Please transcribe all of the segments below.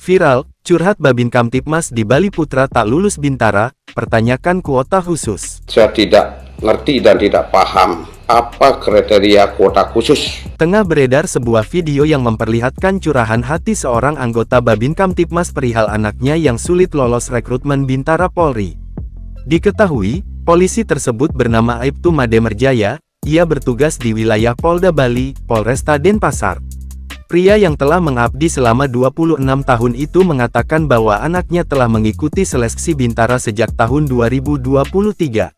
Viral, curhat Babin Kamtibmas di Bali putra tak lulus Bintara, pertanyakan kuota khusus. Saya tidak ngerti dan tidak paham apa kriteria kuota khusus. Tengah beredar sebuah video yang memperlihatkan curahan hati seorang anggota Babin Kamtibmas perihal anaknya yang sulit lolos rekrutmen Bintara Polri. Diketahui, polisi tersebut bernama Aibtu Made Merjaya, ia bertugas di wilayah Polda Bali, Polresta Denpasar. Pria yang telah mengabdi selama 26 tahun itu mengatakan bahwa anaknya telah mengikuti seleksi Bintara sejak tahun 2023.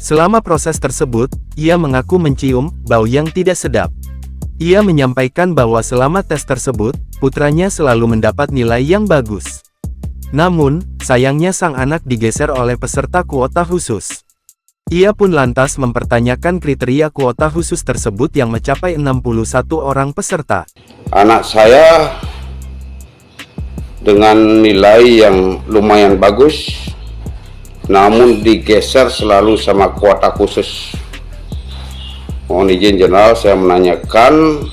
Selama proses tersebut, ia mengaku mencium bau yang tidak sedap. Ia menyampaikan bahwa selama tes tersebut, putranya selalu mendapat nilai yang bagus. Namun, sayangnya sang anak digeser oleh peserta kuota khusus. Ia pun lantas mempertanyakan kriteria kuota khusus tersebut yang mencapai 61 orang peserta. Anak saya dengan nilai yang lumayan bagus, namun digeser selalu sama kuota khusus. Mohon izin Jenderal, saya menanyakan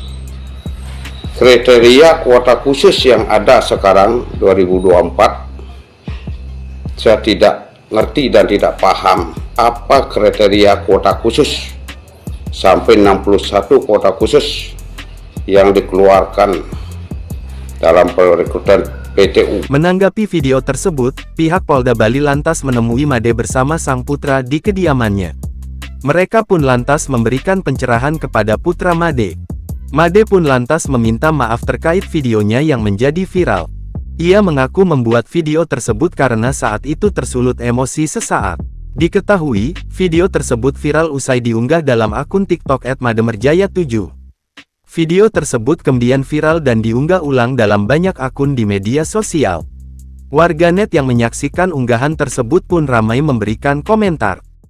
kriteria kuota khusus yang ada sekarang 2024. Saya tidak ngerti dan tidak paham apa kriteria kuota khusus sampai 61 kuota khusus yang dikeluarkan dalam perekrutan PTU. Menanggapi video tersebut, pihak Polda Bali lantas menemui Made bersama sang putra di kediamannya. Mereka pun lantas memberikan pencerahan kepada putra Made. Made pun lantas meminta maaf terkait videonya yang menjadi viral. Ia mengaku membuat video tersebut karena saat itu tersulut emosi sesaat. Diketahui, video tersebut viral usai diunggah dalam akun TikTok @mademerjaya7. Video tersebut kemudian viral dan diunggah ulang dalam banyak akun di media sosial. Warganet yang menyaksikan unggahan tersebut pun ramai memberikan komentar.